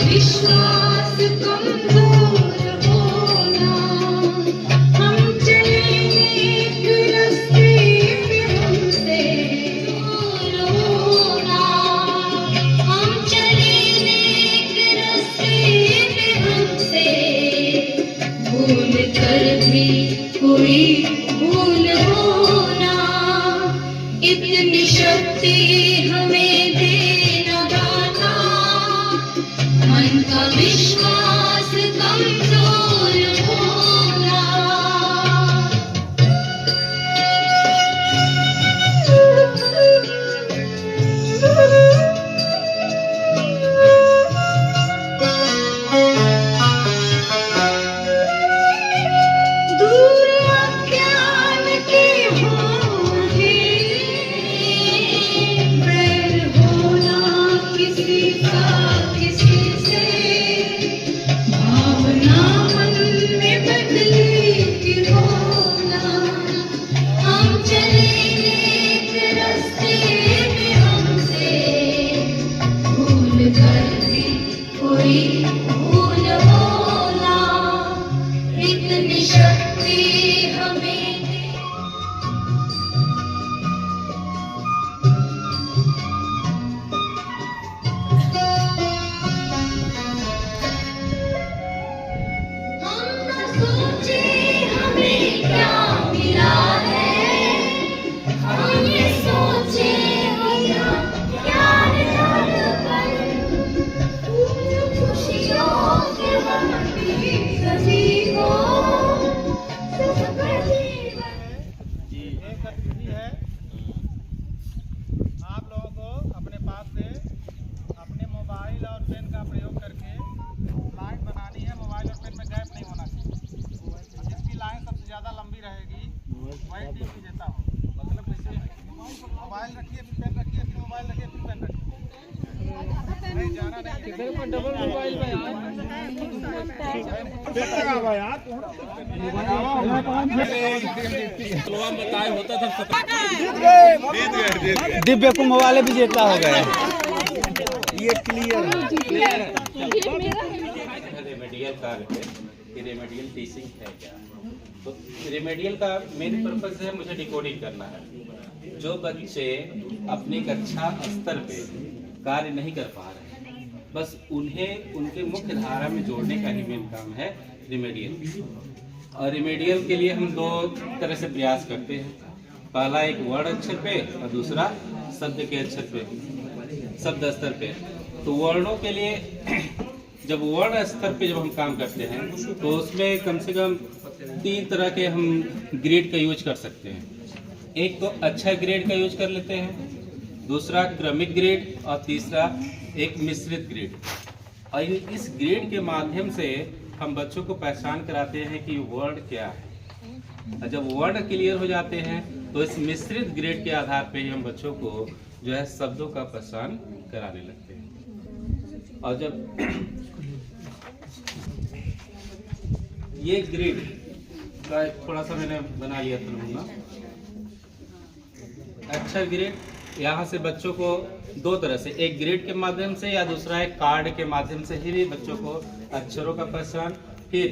विश्वास कमजोर होना, हम चलेंगे एक रास्ते पे हमसे दूर होना, हम चलेंगे एक रास्ते पे हमसे भूल कर भी कोई भूल होना, इतनी शक्ति हमें देना दाता, मन का विश्वास कमजोर होना। दूर अज्ञान के होंगे, बैर होना किसी का किसी से, भावना मन में बदली होना, हम चलेंगे एक रास्ते पे हमसे भूल कर भी कोई भूल होना, इतनी शक्ति हमें दे। हम न सोचे हमें क्या मिला है, हम ये सोचे भैया क्या पर खुशियों के बाटी सभी को सुख जीवन। एक गतिविधि है, आप लोगों को अपने पास से अपने मोबाइल और पेन का प्रयोग करके लाइन बनानी है। मोबाइल और पेन में गैप नहीं होना चाहिए। जिसकी लाइन सबसे ज़्यादा लंबी रहेगी वही टीम विजेता हो। मतलब कैसे मोबाइल रखिए फिर पेन रखिए फिर मोबाइल रखिए फिर पेन रखिए, नहीं जाना नहीं। डबल मोबाइल दिव्य कुंभ वाले विजेता हो गए। ये क्लियर रेमेडियल कार्य है कि रेमेडियल टीचिंग है क्या। तो रेमेडियल का मेन पर्पस है मुझे डिकोडिंग करना है। जो बच्चे अपनी कक्षा स्तर पे कार्य नहीं कर पा रहे हैं, बस उन्हें उनके मुख्य धारा में जोड़ने का ही मेन काम है रेमेडियल। और रेमेडियल के लिए हम दो तरह से प्रयास करते हैं। पहला एक वर्ड अक्षर पे और दूसरा शब्द के अक्षर पे, शब्द स्तर पे। तो वर्णों के लिए जब वर्ण स्तर पे जब हम काम करते हैं तो उसमें कम से कम 3 तरह के हम ग्रेड का यूज कर सकते हैं। एक तो अच्छा ग्रेड का यूज कर लेते हैं, दूसरा क्रमिक ग्रेड और तीसरा एक मिश्रित ग्रेड। और इस ग्रेड के माध्यम से हम बच्चों को पहचान कराते हैं कि वर्ड क्या है। और जब वर्ड क्लियर हो जाते हैं तो इस मिश्रित ग्रेड के आधार पे ही हम बच्चों को जो है शब्दों का पहचान कराने लगते हैं। और जब ये ग्रेड का थोड़ा सा मैंने बना लिया था नमूना। अच्छा ग्रेड यहाँ से बच्चों को 2 तरह से, एक ग्रेड के माध्यम से या दूसरा एक कार्ड के माध्यम से ही भी बच्चों को अक्षरों का पहचान। फिर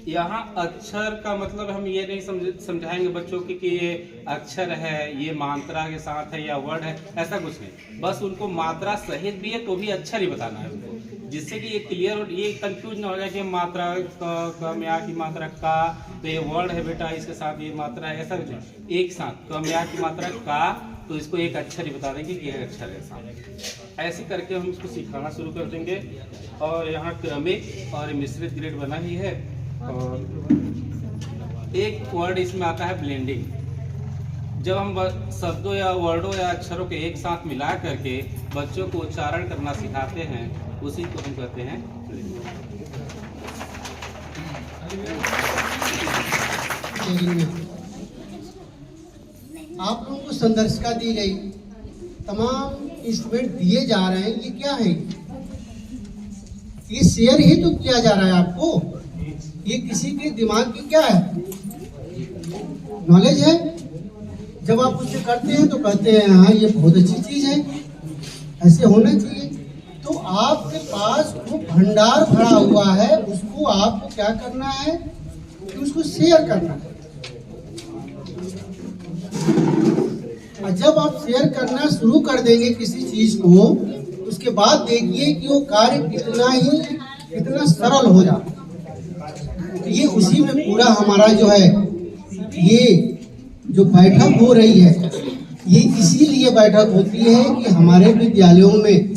यहाँ अक्षर का मतलब हम ये नहीं समझाएंगे बच्चों की कि ये अक्षर है, ये मात्रा के साथ है या वर्ड है, ऐसा कुछ नहीं। बस उनको मात्रा सहित भी है तो भी अक्षर ही बताना है उनको, जिससे कि ये क्लियर हो, ये कंफ्यूज ना हो जाए कि मात्रा कमया की मात्रा का, तो ये वर्ड है बेटा इसके साथ ये मात्रा है, ऐसा कुछ नहीं। एक साथ कमया की मात्रा का, तो इसको एक अक्षर ही बता देंगे कि एक अक्षर है साथ। ऐसे करके हम इसको सिखाना शुरू कर देंगे। और यहाँ क्रमिक और मिश्रित ग्रेड बना ही है। और एक वर्ड इसमें आता है ब्लेंडिंग। जब हम शब्दों या वर्डों या अक्षरों के एक साथ मिला करके बच्चों को उच्चारण करना सिखाते हैं, उसी को हम कहते हैं ब्लेंडिंग। आप लोगों को संदर्शिका दी गई, तमाम इंस्ट्रूमेंट दिए जा रहे हैं। ये क्या है? ये शेयर ही तो किया जा रहा है आपको। ये किसी के दिमाग की क्या है? नॉलेज है। जब आप उससे करते हैं तो कहते हैं हाँ ये बहुत अच्छी चीज है, ऐसे होना चाहिए। तो तो आपके पास वो भंडार भरा हुआ है, उसको आपको क्या करना है कि उसको शेयर करना है। और जब आप शेयर करना शुरू कर देंगे किसी चीज को, उसके बाद देखिए कि वो कार्य कितना सरल हो जाता है। तो ये उसी में पूरा हमारा जो है, ये जो बैठक हो रही है, ये इसीलिए बैठक होती है कि हमारे विद्यालयों में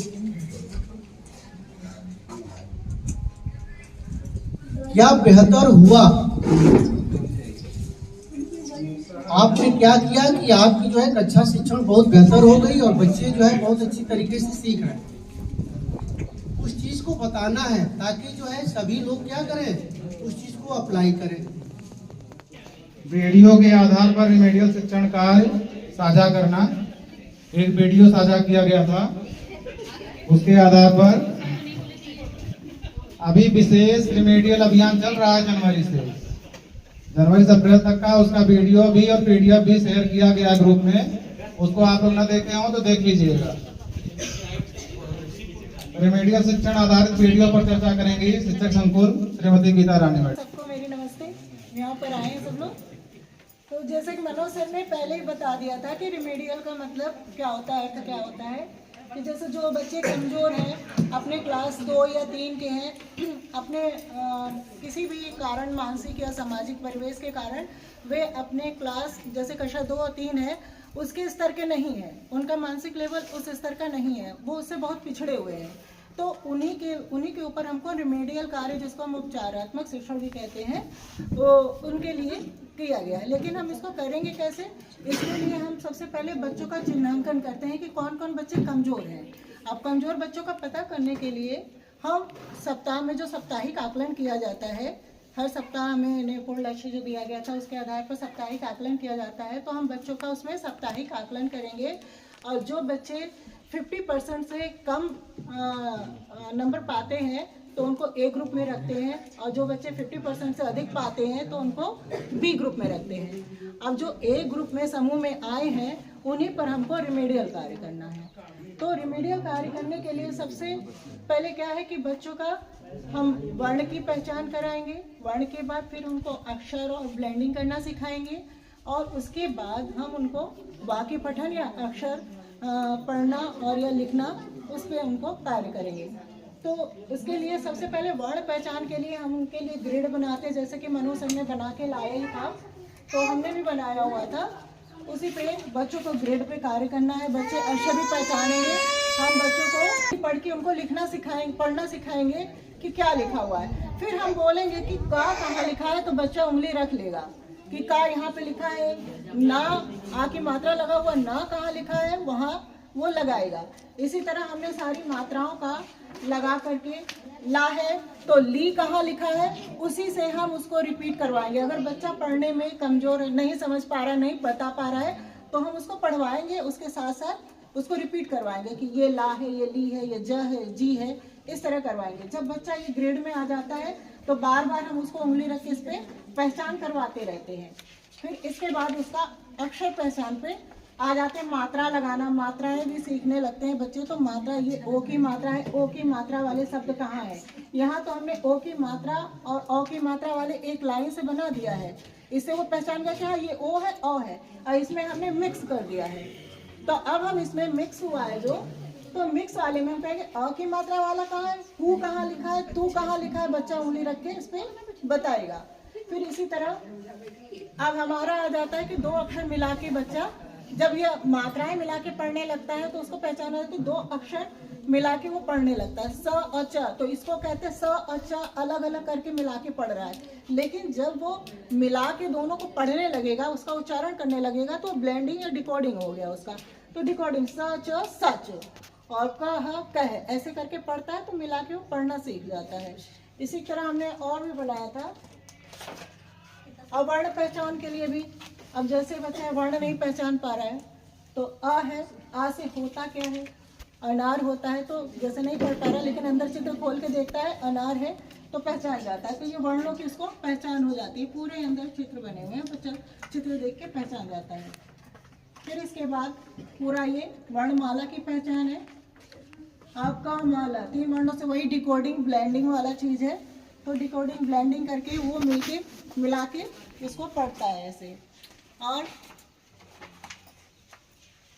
क्या बेहतर हुआ। आपने क्या किया कि आपकी जो है कक्षा शिक्षण बहुत बेहतर हो गई और बच्चे जो है बहुत अच्छी तरीके से सीख रहे हैं। उस चीज को बताना है ताकि जो है सभी लोग क्या करें, उस चीज को अप्लाई करें। वीडियो के आधार पर रिमेडियल शिक्षण कार्य साझा करना। एक वीडियो साझा किया गया था, उसके आधार पर अभी विशेष रिमेडियल अभियान चल रहा है जनवरी से अप्रैल तक का। उसका वीडियो भी और पीडीएफ भी शेयर किया गया ग्रुप में। उसको आप लोग न देखे हो तो देख लीजिएगा। रिमेडियल शिक्षण आधारित वीडियो पर चर्चा करेंगी शिक्षक संकुल श्रीमती गीता रानी मैडम। सबको मेरी नमस्ते। यहाँ पर आए हैं सब लोग। तो जैसे कि मनोज सर ने पहले ही बता दिया था कि रिमेडियल का मतलब क्या होता है, अर्थ क्या होता है कि जैसे जो बच्चे कमज़ोर हैं, अपने क्लास 2 या 3 के हैं, अपने किसी भी कारण, मानसिक या सामाजिक परिवेश के कारण वे अपने क्लास जैसे कक्षा 2 और 3 है उसके स्तर के नहीं हैं, उनका मानसिक लेवल उस स्तर का नहीं है, वो उससे बहुत पिछड़े हुए हैं। तो उन्हीं के ऊपर हमको रिमेडियल कार्य, जिसको हम उपचारात्मक शिक्षण भी कहते हैं, वो उनके लिए किया गया है। लेकिन हम इसको करेंगे कैसे? इसके लिए हम सबसे पहले बच्चों का चिन्हांकन करते हैं कि कौन कौन बच्चे कमज़ोर हैं। अब कमज़ोर बच्चों का पता करने के लिए हम सप्ताह में जो साप्ताहिक आकलन किया जाता है, हर सप्ताह हमें निपुण लक्ष्य जो दिया गया था उसके आधार पर साप्ताहिक आकलन किया जाता है। तो हम बच्चों का उसमें साप्ताहिक आकलन करेंगे और जो बच्चे 50% से कम नंबर पाते हैं तो उनको ए ग्रुप में रखते हैं, और जो बच्चे 50% से अधिक पाते हैं तो उनको बी ग्रुप में रखते हैं। अब जो ए ग्रुप में समूह में आए हैं उन्हीं पर हमको रिमेडियल कार्य करना है। तो रिमेडियल कार्य करने के लिए सबसे पहले क्या है कि बच्चों का हम वर्ण की पहचान कराएंगे। वर्ण के बाद फिर उनको अक्षर और ब्लेंडिंग करना सिखाएंगे, और उसके बाद हम उनको वाक्य पठन या अक्षर पढ़ना और या लिखना, उस पर उनको कार्य करेंगे। तो इसके लिए सबसे पहले वर्ण पहचान के लिए हम उनके लिए ग्रेड बनाते हैं, जैसे कि मनोज सर ने बना के लाया ही था, तो हमने भी बनाया हुआ था। उसी पे बच्चों को ग्रेड पे कार्य करना है। बच्चे अक्षर भी पहचानेंगे, हम बच्चों को पढ़ के उनको लिखना सिखाएंगे, पढ़ना सिखाएंगे कि क्या लिखा हुआ है। फिर हम बोलेंगे कि का कहाँ लिखा है, तो बच्चा उंगली रख लेगा कि का यहाँ पे लिखा है। ना आ की मात्रा लगा हुआ, ना कहाँ लिखा है वहाँ वो लगाएगा। इसी तरह हमने सारी मात्राओं का लगा करके, ला है तो ली कहाँ लिखा है, उसी से हम उसको रिपीट करवाएंगे। अगर बच्चा पढ़ने में कमज़ोर है, नहीं समझ पा रहा, नहीं बता पा रहा है, तो हम उसको पढ़वाएंगे, उसके साथ साथ उसको रिपीट करवाएंगे कि ये ला है, ये ली है, ये ज है, जी है, इस तरह करवाएंगे। जब बच्चा ये ग्रेड में आ जाता है तो बार बार हम उसको उंगली रख के इस पर पहचान करवाते रहते हैं। फिर इसके बाद उसका अक्षर पहचान पे आ जाते हैं। मात्रा लगाना, मात्राएं भी सीखने लगते हैं बच्चे। तो मात्रा, ये ओ की मात्रा है, ओ की मात्रा वाले शब्द कहाँ है। यहाँ तो हमने ओ की मात्रा और ओ की मात्रा वाले एक लाइन से बना दिया है, इससे वो पहचान गया कि हाँ ये ओ है, ओ है, और इसमें हमने मिक्स कर दिया है। तो अब हम इसमें मिक्स हुआ है जो, तो मिक्स वाले में हम कहेंगे अ की मात्रा वाला कहाँ है, हु कहाँ लिखा है, तू कहाँ लिखा है, बच्चा उंगली रख के इस पर बताएगा। फिर इसी तरह अब हमारा आ जाता है कि 2 अक्षर मिला के बच्चा जब ये मात्राएं मिला के पढ़ने लगता है तो उसको पहचाना जाता है 2 अक्षर मिला के वो पढ़ने लगता है। स और च, तो इसको कहते हैं स और च अलग अलग करके मिला के पढ़ रहा है। लेकिन जब वो मिला के दोनों को पढ़ने लगेगा, उसका उच्चारण करने लगेगा, तो ब्लेंडिंग या डिकोडिंग हो गया उसका। तो डिकोडिंग स च सच और कह कह ऐसे करके पढ़ता है, तो मिला के वो पढ़ना सीख जाता है। इसी तरह हमने और भी बनाया था। और वर्ण पहचान के लिए भी, अब जैसे बच्चा वर्ण नहीं पहचान पा रहा है तो अ है, आ से होता क्या है, अनार होता है, तो जैसे नहीं पढ़ पा रहा लेकिन अंदर चित्र खोल के देखता है अनार है तो पहचान जाता है। तो ये वर्णों की उसको पहचान हो जाती है, पूरे अंदर चित्र बने हुए हैं, बच्चा चित्र देख के पहचान जाता है। फिर इसके बाद पूरा ये वर्णमाला की पहचान है। आपका माला 3 वर्णों से वही डिकोडिंग ब्लेंडिंग वाला चीज़ है। तो डिकोडिंग ब्लेंडिंग करके वो मिला के इसको पढ़ता है ऐसे। और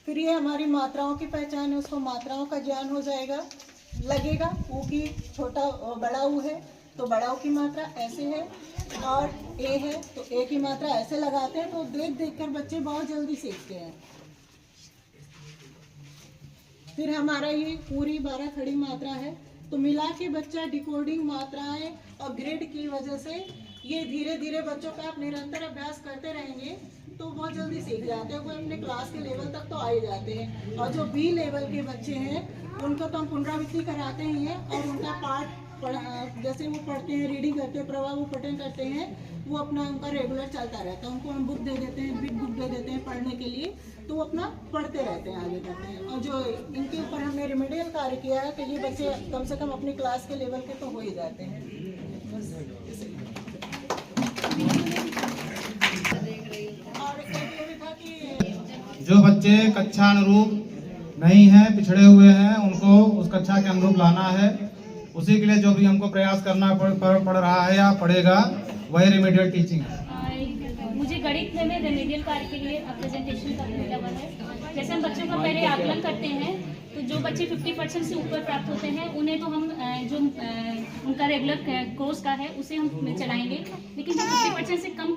फिर ये हमारी मात्राओं की पहचान है, उसको मात्राओं का ज्ञान हो जाएगा। लगेगा ऊ की छोटा बड़ा ऊ है तो बड़ा ऊ की मात्रा ऐसे है, और ए है तो ए की मात्रा ऐसे लगाते हैं। तो देख देख कर बच्चे बहुत जल्दी सीखते हैं। फिर हमारा ये पूरी 12 खड़ी मात्रा है, तो मिला के बच्चा डिकोडिंग मात्राएं और ग्रिड की वजह से ये धीरे धीरे बच्चों का आप निरंतर अभ्यास करते रहेंगे तो बहुत जल्दी सीख जाते हैं। वो अपने क्लास के लेवल तक तो आ ही जाते हैं। और जो बी लेवल के बच्चे हैं उनको तो हम पुनरावृत्ति कराते ही हैं, और उनका पाठ जैसे वो पढ़ते हैं, रीडिंग करते हैं, प्रवाह वो पठन करते हैं, वो अपना उनका रेगुलर चलता रहता है। उनको हम बुक दे देते हैं, बिग बुक दे देते हैं पढ़ने के लिए, तो वो अपना पढ़ते रहते हैं, आगे करते हैं। और जो इनके ऊपर हमने रिमेडियल कार्य किया है कि ये बच्चे कम से कम अपनी क्लास के लेवल के तो हो ही जाते हैं। और एक ये भी था कि जो बच्चे कक्षा अनुरूप नहीं हैं, पिछड़े हुए हैं, उनको उस कक्षा के अनुरूप लाना है। उसी के लिए जो भी हमको प्रयास करना पड़ रहा है या पड़ेगा, वही रेमेडियल टीचिंग है। मुझे गणित में रेमेडियल कार्य के लिए प्रेजेंटेशन करने लगा है। जैसे हम बच्चों का पहले आकलन करते हैं, तो जो बच्चे 50% से ऊपर प्राप्त होते हैं उन्हें तो हम जो उनका रेगुलर कोर्स का है उसे हम चलाएंगे। लेकिन जो 50% से कम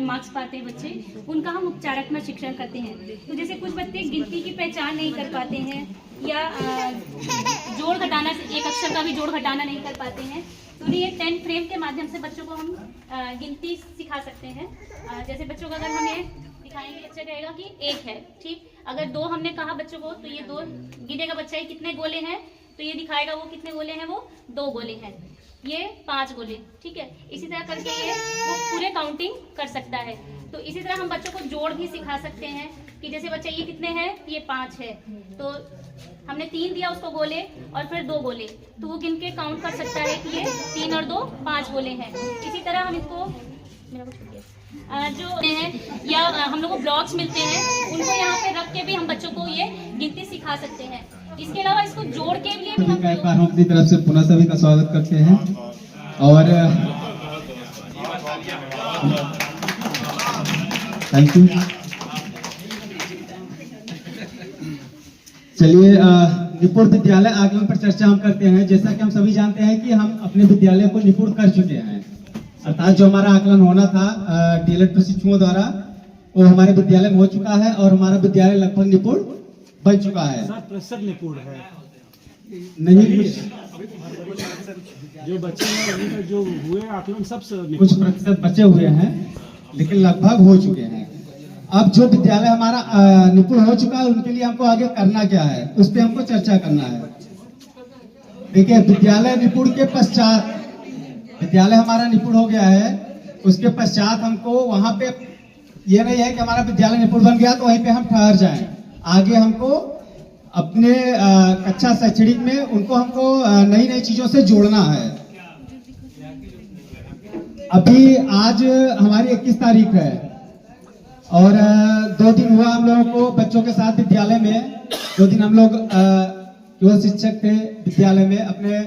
मार्क्स पाते हैं बच्चे, उनका हम उपचारात्मक शिक्षण करते हैं। तो जैसे कुछ बच्चे गिनती की पहचान नहीं कर पाते हैं, या जोड़ घटाना, एक अक्षर का भी जोड़ घटाना नहीं कर पाते हैं, तो ये 10 फ्रेम के माध्यम से बच्चों को हम गिनती सिखा सकते हैं। जैसे बच्चों को अगर हम ये दिखाएंगे, अच्छा रहेगा कि 1 है, ठीक। अगर 2 हमने कहा बच्चों को, तो ये 2 गिनेगा बच्चा, ये कितने गोले हैं, तो ये दिखाएगा वो कितने गोले हैं, वो 2 गोले हैं, ये 5 गोले, ठीक है। इसी तरह करके ये वो पूरे काउंटिंग कर सकता है। तो इसी तरह हम बच्चों को जोड़ भी सिखा सकते हैं कि जैसे बच्चा ये कितने हैं, ये 5 है, तो हमने 3 दिया उसको गोले और फिर 2 गोले, तो वो गिन के काउंट कर सकता है कि ये 3 और 2 5 गोले हैं। इसी तरह हम इसको जो हैं या हम लोग को ब्लॉक्स मिलते हैं, उनको यहाँ पे रख के भी हम बच्चों को ये गिनती सिखा सकते हैं। इसके अलावा इसको जोड़ के लिए भी हम अपनी तरफ से पुनः सभी का स्वागत करते हैं। और थैंक यू। चलिए, निपुण विद्यालय आगमन पर चर्चा हम करते हैं। जैसा कि हम सभी जानते हैं कि हम अपने विद्यालय को निपुण कर चुके हैं, अर्थात जो हमारा आकलन होना था डीएलएड प्रशिक्षुओं द्वारा, वो हमारे विद्यालय में हो चुका है और हमारा विद्यालय लगभग निपुण बन चुका है। 60% निपुण है, नहीं जो बच्चे हैं जो हुए आकलन सब कुछ प्रतिशत बचे हुए हैं, लेकिन लगभग हो चुके हैं। अब जो विद्यालय हमारा निपुण हो चुका है, उनके लिए हमको आगे करना क्या है, उस पर हमको चर्चा करना है। देखिए, विद्यालय निपुण के पश्चात, विद्यालय हमारा निपुण हो गया है, उसके पश्चात हमको वहां पे ये नहीं है कि हमारा विद्यालय निपुण बन गया तो वहीं पे हम ठहर जाएं। आगे हमको अपने कक्षा शैक्षणिक में उनको हमको नई नई चीजों से जोड़ना है। अभी आज हमारी 21 तारीख है और 2 दिन हुआ हम लोगों को बच्चों के साथ विद्यालय में। 2 दिन हम लोग केवल शिक्षक थे विद्यालय में, अपने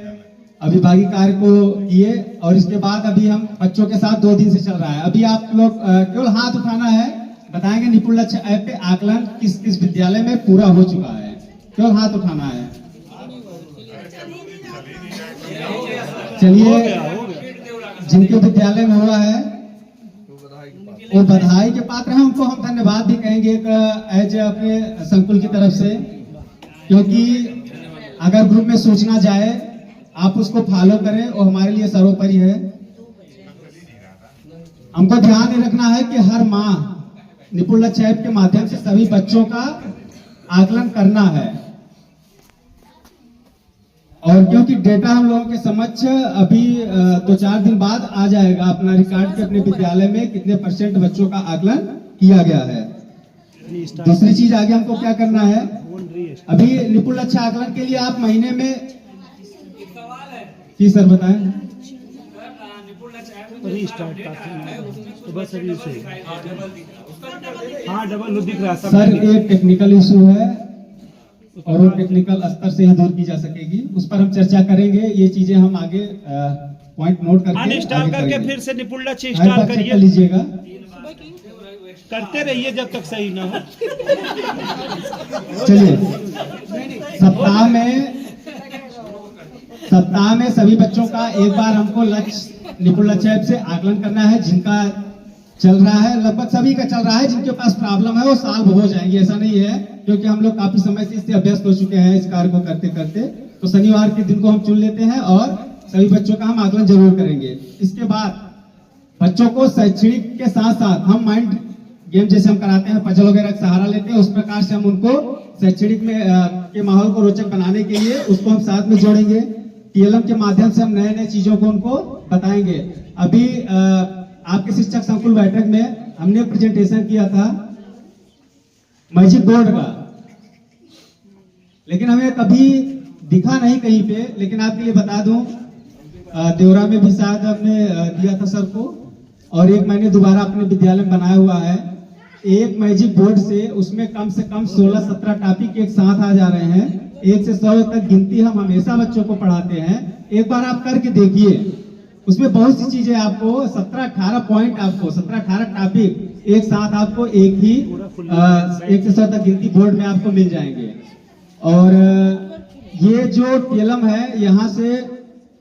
अभिभागी कार्य को किए, और इसके बाद अभी हम बच्चों के साथ 2 दिन से चल रहा है। अभी आप लोग केवल हाथ उठाना है, बताएंगे निपुण लक्ष्य ऐप पे आकलन किस किस विद्यालय में पूरा हो चुका है, केवल हाथ उठाना है। चलिए, जिनके विद्यालय में हुआ है वो बधाई के पात्र हैं, उनको हम धन्यवाद भी कहेंगे एज अपने संकुल की तरफ से, क्योंकि अगर ग्रुप में सूचना जाए आप उसको फॉलो करें, वो हमारे लिए सर्वोपरि है। हमको ध्यान ये रखना है कि हर माह निपुण लक्ष्य ऐप के माध्यम से सभी बच्चों का आकलन करना है, और क्योंकि डेटा हम लोगों के समक्ष अभी 2-4 दिन बाद आ जाएगा अपना रिकॉर्ड के अपने विद्यालय में कितने % बच्चों का आकलन किया गया है। दूसरी चीज आगे हमको क्या करना है, अभी निपुण लक्ष्य आकलन के लिए आप महीने में जी सर बताएं। अभी स्टार्ट करते हैं तो बस अभी से हाँ डबल दिख रहा है सर, एक टेक्निकल इशू है, और वो टेक्निकल स्तर से ही दूर की जा सकेगी। उस पर हम चर्चा करेंगे। ये चीजें हम आगे पॉइंट नोट करके अनइंस्टॉल करके करेंगे। फिर से निपुण लक्ष्य हर इंस्टॉल बात चेक करिए, कर लीजिएगा। करते रहिए जब तक सही ना हो। चलिए, सप्ताह में सभी बच्चों का एक बार हमको लक्ष्य निपुण लक्ष्य ऐप से आकलन करना है। जिनका चल रहा है, लगभग सभी का चल रहा है, जिनके पास प्रॉब्लम है वो सॉल्व हो जाएंगे, ऐसा नहीं है, क्योंकि हम लोग काफी समय से इससे अभ्यस्त हो चुके हैं इस कार्य को करते करते। तो शनिवार के दिन को हम चुन लेते हैं और सभी बच्चों का हम आकलन जरूर करेंगे। इसके बाद बच्चों को शैक्षणिक के साथ साथ हम माइंड गेम जैसे हम कराते हैं, पजल वगैरह का सहारा लेते हैं, उस प्रकार से हम उनको शैक्षणिक में के माहौल को रोचक बनाने के लिए उसको हम साथ में जोड़ेंगे। टीएलएम के माध्यम से हम नए नए चीजों को उनको बताएंगे। अभी आपके शिक्षक संकुल बैठक में हमने प्रेजेंटेशन किया था मैजिक बोर्ड का, लेकिन हमें कभी दिखा नहीं कहीं पे। लेकिन आपके लिए बता दूं, देवरा में भी शायद हमने दिया था सर को, और एक मैंने दोबारा अपने विद्यालय में बनाया हुआ है। एक मैजिक बोर्ड से उसमें कम से कम 16-17 टॉपिक एक साथ आ जा रहे हैं। 1 से 100 तक गिनती हम हमेशा बच्चों को पढ़ाते हैं। एक बार आप करके देखिए, उसमें बहुत सी चीजें आपको 17-18 पॉइंट, आपको 17-18 टॉपिक एक साथ आपको एक ही 1 से 100 तक गिनती बोर्ड में आपको मिल जाएंगे। और ये जो टीएलएम है, यहाँ से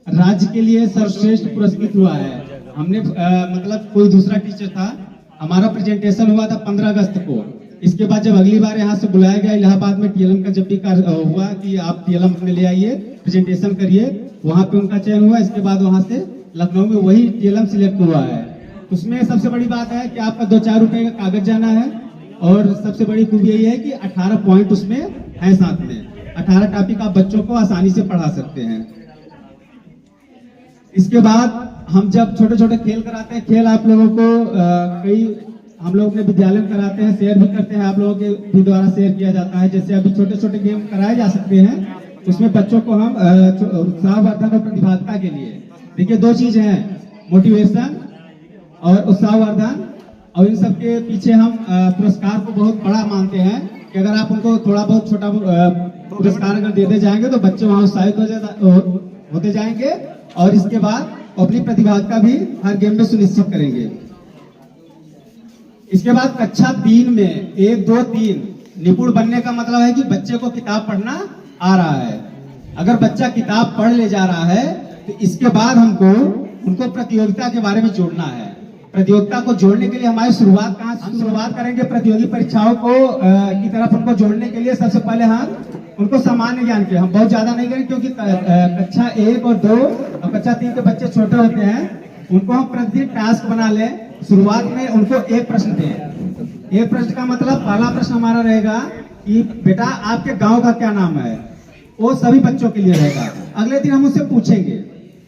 राज्य के लिए सर्वश्रेष्ठ पुरस्कृत हुआ है। हमने मतलब कोई दूसरा टीचर था, हमारा प्रेजेंटेशन हुआ था 15 अगस्त को। इसके बाद जब अगली बार यहाँ से बुलाया गया इलाहाबाद में टीएलएम का जब भी हुआ कि आप टीएलएम में ले आइए, प्रेजेंटेशन करिए, वहाँ पे उनका चयन हुआ। इसके बाद वहाँ से लखनऊ में वही टीएलएम सिलेक्ट हुआ है। उसमें सबसे बड़ी बात है कि आपका 2-4 रुपए का कागज जाना है, और सबसे बड़ी खूबी यही है कि 18 पॉइंट उसमें है साथ में। 18 टॉपिक आप बच्चों को आसानी से पढ़ा सकते हैं। इसके बाद हम जब छोटे छोटे खेल कराते हैं, खेल आप लोगों को कई हम लोग अपने विद्यालय में कराते हैं, शेयर भी करते हैं, आप लोगों के भी द्वारा शेयर किया जाता है। जैसे अभी छोटे छोटे गेम कराए जा सकते हैं, उसमें बच्चों को हम उत्साहवर्धन और प्रतिभागिता के लिए, देखिए 2 चीज हैं, मोटिवेशन और उत्साहवर्धन। और इन सब के पीछे हम पुरस्कार को बहुत बड़ा मानते हैं कि अगर आप उनको थोड़ा बहुत छोटा पुरस्कार अगर देते जाएंगे तो बच्चे वहां उत्साहित होते जाएंगे, और इसके बाद अपनी प्रतिभागिता भी हर गेम में सुनिश्चित करेंगे। इसके बाद कक्षा 3 में 1, 2, 3 निपुण बनने का मतलब है कि बच्चे को किताब पढ़ना आ रहा है। अगर बच्चा किताब पढ़ ले जा रहा है तो इसके बाद हमको उनको प्रतियोगिता के बारे में जोड़ना है। प्रतियोगिता को जोड़ने के लिए हमारी शुरुआत कहाँ से शुरुआत करेंगे? प्रतियोगी परीक्षाओं को की तरफ उनको जोड़ने के लिए सबसे पहले हम उनको सामान्य ज्ञान के, हम बहुत ज्यादा नहीं करेंगे क्योंकि कक्षा 1 और 2 और कक्षा 3 के बच्चे छोटे होते हैं, उनको हम प्रतिदिन टास्क बना लें। शुरुआत में उनको एक प्रश्न दें। एक प्रश्न का मतलब पहला प्रश्न हमारा रहेगा कि बेटा आपके गांव का क्या नाम है, वो सभी बच्चों के लिए रहेगा। अगले दिन हम उससे पूछेंगे,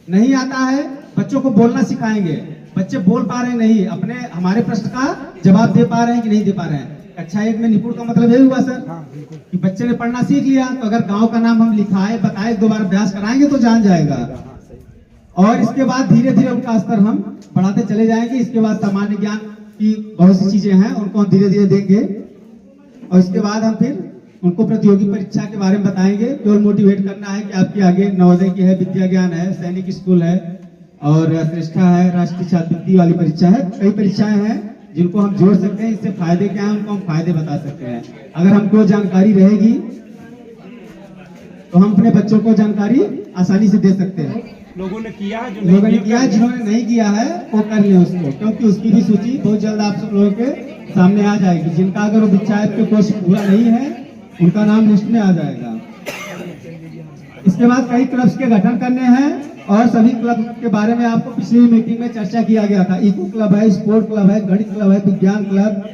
नहीं आता है बच्चों को बोलना सिखाएंगे, बच्चे बोल पा रहे हैं नहीं, अपने हमारे प्रश्न का जवाब दे पा रहे हैं कि नहीं दे पा रहे हैं। कक्षा 1 में निपुण का मतलब यही हुआ सर कि बच्चे ने पढ़ना सीख लिया, तो अगर गांव का नाम हम लिखाए बताए 2 बार अभ्यास कराएंगे तो जान जाएगा। और इसके बाद धीरे धीरे उनका स्तर हम बढ़ाते चले जाएंगे। इसके बाद सामान्य ज्ञान की बहुत सी चीजें हैं, उनको हम धीरे धीरे देंगे, और इसके बाद हम फिर उनको प्रतियोगी परीक्षा के बारे में बताएंगे। केवल मोटिवेट करना है कि आपके आगे नवोदय की है, विद्या ज्ञान है, सैनिक स्कूल है, और श्रेष्ठा है, राष्ट्रीय छात्रवृत्ति वाली परीक्षा है, कई परीक्षाएं हैं जिनको हम जोड़ सकते हैं। इससे फायदे क्या है उनको हम फायदे बता सकते हैं। अगर हमको जानकारी रहेगी तो हम अपने बच्चों को जानकारी आसानी से दे सकते हैं। लोगों ने किया है, जिन्होंने नहीं किया है वो कर ले उसको, क्योंकि उसकी भी सूची बहुत जल्द आप सब लोगों के सामने आ जाएगी। जिनका अगर वो दीक्षा के कोर्स पूरा नहीं है उनका नाम लिस्ट में आ जाएगा। इसके बाद कई क्लब्स के गठन करने हैं, और सभी क्लब के बारे में आपको पिछली मीटिंग में चर्चा किया गया था। इको क्लब है, स्पोर्ट क्लब है, गणित क्लब है, विज्ञान club,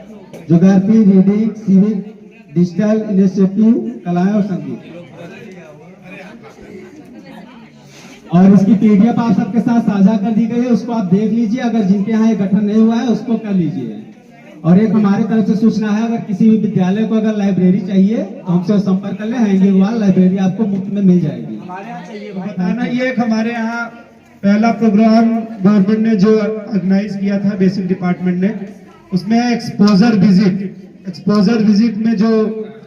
geography, reading, civic, digital initiative, कलाएं और संगीत। और इसकी पीडीएफ आप सबके साथ साझा कर दी गई है, उसको आप देख लीजिए। अगर जिनके यहाँ ये गठन नहीं हुआ है उसको कर लीजिए। और एक हमारे तरफ से सूचना है, अगर किसी भी विद्यालय को अगर लाइब्रेरी चाहिए तो हमसे संपर्क कर ले, हैंगिंगवाल लाइब्रेरी आपको मुफ्त में मिल जाएगी। ये एक हमारे यहाँ पहला प्रोग्राम गवर्नमेंट ने जो ऑर्गेनाइज किया था, बेसिक डिपार्टमेंट ने, उसमें एक्सपोजर विजिट में जो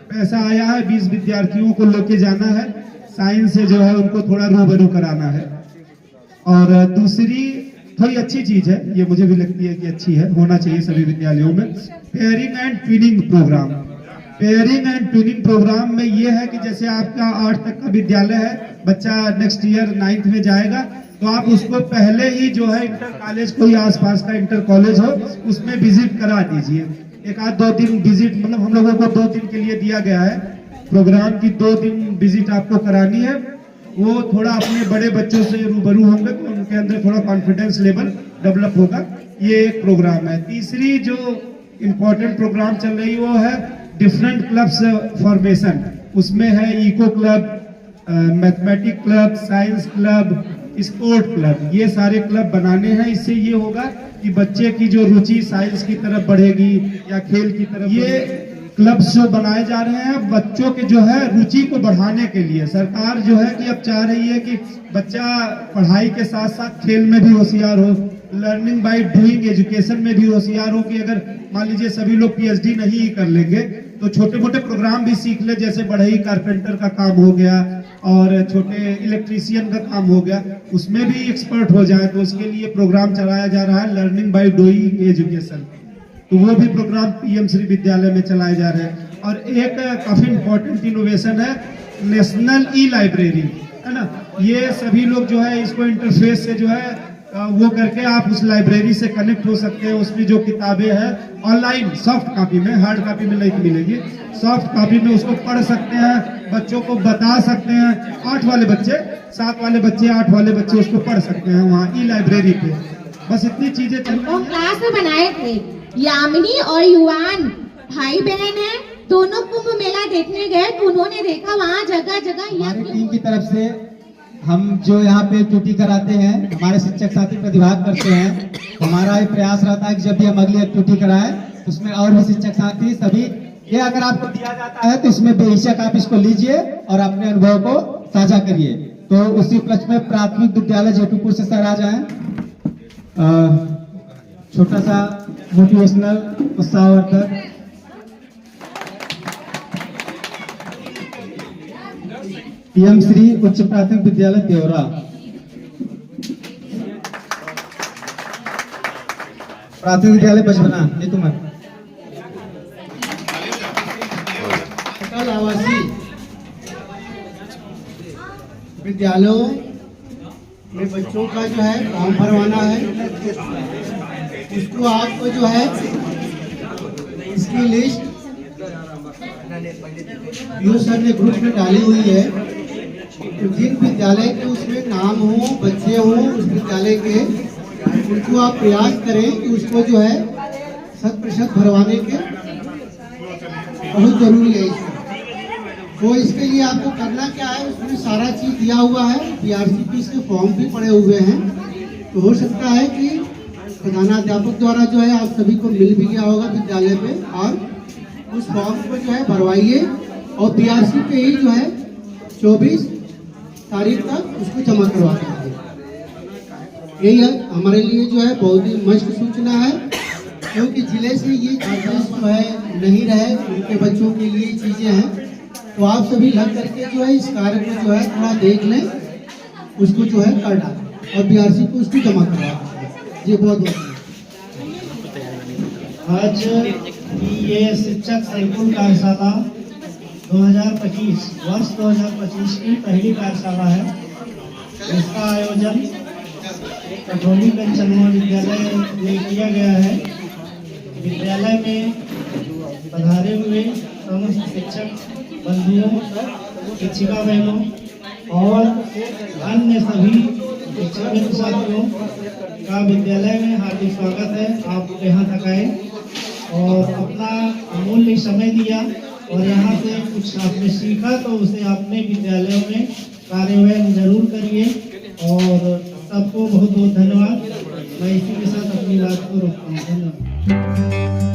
पैसा आया है, 20 विद्यार्थियों को लेके जाना है, साइंस से जो है उनको थोड़ा रूबरू कराना है। और दूसरी थोड़ी अच्छी चीज है, ये मुझे भी लगती है कि अच्छी है, होना चाहिए सभी विद्यालयों में, pairing and twinning program. Pairing and twinning program में ये है कि जैसे आपका 8 तक का विद्यालय है, बच्चा नेक्स्ट ईयर 9th में जाएगा, तो आप उसको पहले ही जो है इंटर कॉलेज, कोई आसपास का इंटर कॉलेज हो, उसमें विजिट करा दीजिए। 1-2 दिन विजिट, मतलब हम लोगों को 2 दिन के लिए दिया गया है प्रोग्राम की, 2 दिन विजिट आपको करानी है। वो थोड़ा अपने बड़े बच्चों से रूबरू होंगे तो उनके अंदर थोड़ा कॉन्फिडेंस लेवल डेवलप होगा। ये एक प्रोग्राम है। तीसरी जो इम्पोर्टेंट प्रोग्राम चल रही वो है डिफरेंट क्लब्स फॉर्मेशन। उसमें है eco club, mathematic club, science club, sport club, ये सारे क्लब बनाने हैं। इससे ये होगा कि बच्चे की जो रुचि साइंस की तरफ बढ़ेगी या खेल की तरफ। ये क्लब्स जो बनाए जा रहे हैं बच्चों के जो है रुचि को बढ़ाने के लिए। सरकार जो है कि अब चाह रही है कि बच्चा पढ़ाई के साथ साथ खेल में भी होशियार हो, लर्निंग बाय डूइंग एजुकेशन में भी होशियार हो। कि अगर मान लीजिए सभी लोग PhD नहीं कर लेंगे तो छोटे मोटे प्रोग्राम भी सीख ले, जैसे बढ़ई कारपेंटर का काम हो गया और छोटे इलेक्ट्रीशियन का काम हो गया, उसमें भी एक्सपर्ट हो जाए। तो उसके लिए प्रोग्राम चलाया जा रहा है लर्निंग बाय डूइंग एजुकेशन, तो वो भी प्रोग्राम PM श्री विद्यालय में चलाए जा रहे हैं। और एक काफी इम्पोर्टेंट इनोवेशन है नेशनल E-लाइब्रेरी, है ना। ये सभी लोग जो है इसको इंटरफेस से जो है वो करके आप उस लाइब्रेरी से कनेक्ट हो सकते हैं। उसमें जो किताबें हैं ऑनलाइन सॉफ्ट कॉपी में, हार्ड कॉपी में नहीं मिलेगी, सॉफ्ट कॉपी में उसको पढ़ सकते हैं, बच्चों को बता सकते हैं। 8 वाले बच्चे, 7 वाले बच्चे, 8 वाले बच्चे उसको पढ़ सकते हैं वहाँ E-लाइब्रेरी पे। बस इतनी चीजें क्लास में बनाए थे। यामिनी और युवान भाई बहन है, दोनों कुंभ मेला देखने गए तो उन्होंने देखा वहाँ जगह जगह हमारी टीम की तरफ से हम जो यहाँ पे ट्यूटी कराते हैं, हमारे शिक्षक साथी प्रतिभाग करते हैं। हमारा ये प्रयास रहता है कि जब भी हम अगली एक्टिविटी कराएं तो उसमें और भी शिक्षक साथी सभी, ये अगर आपको दिया जाता है तो इसमें बेहिचक आप इसको लीजिए और अपने अनुभव को साझा करिए। तो उसी उपलक्ष्य में प्राथमिक विद्यालय जेटूपुर से सर आ जाए, छोटा सा मोटिवेशनल उत्साहवर्धक। PM श्री उच्च प्राथमिक विद्यालय देवरा। प्राथमिक विद्यालय बचपना ये तुम्हारा सकल आवासीय विद्यालयों में बच्चों का जो है फॉर्म भरवाना है। उसको आपको जो है इसकी लिस्ट यो सर ने ग्रुप में डाली हुई है। तो जिन विद्यालय के उसमें नाम हो, बच्चे हो उस विद्यालय के, उनको आप प्रयास करें कि उसको जो है 100% भरवाने के बहुत जरूरी है इसमें। तो इसके लिए आपको करना क्या है, उसमें सारा चीज दिया हुआ है, PRCP के फॉर्म भी पड़े हुए हैं। तो हो सकता है कि प्रधानाध्यापक द्वारा जो है आप सभी को मिल भी गया होगा विद्यालय पे, और उस फॉर्म को जो है भरवाइए और PRC पे ही जो है 24 तारीख तक उसको जमा करवा दीजिए। यही है हमारे लिए जो है बहुत ही मस्त सूचना है, क्योंकि जिले से ये चीजें जो है नहीं रहे, उनके बच्चों के लिए चीजें हैं। तो आप सभी लग करके जो है इस कार्य को जो है थोड़ा देख लें, उसको जो है कर डालें और PRC को उसको जमा करवा दें। ये बहुत बहुत आज ये शिक्षक संकुल कार्यशाला 2025 वर्ष 2025 की पहली कार्यशाला है। इसका आयोजन कटोलीगंज चंद्रमा विद्यालय में किया गया है। विद्यालय में पधारे हुए समस्त शिक्षक बंधुओं, शिक्षिका बहनों और अन्य सभी शिक्षक साथियों का विद्यालय में हार्दिक स्वागत है। आप यहाँ तक आए और अपना अमूल्य समय दिया और यहाँ से कुछ आपने सीखा, तो उसे अपने विद्यालयों में कार्यान्वयन जरूर करिए। और सबको बहुत बहुत धन्यवाद। मैं इसी के साथ अपनी बात को रोकता हूँ। धन्यवाद।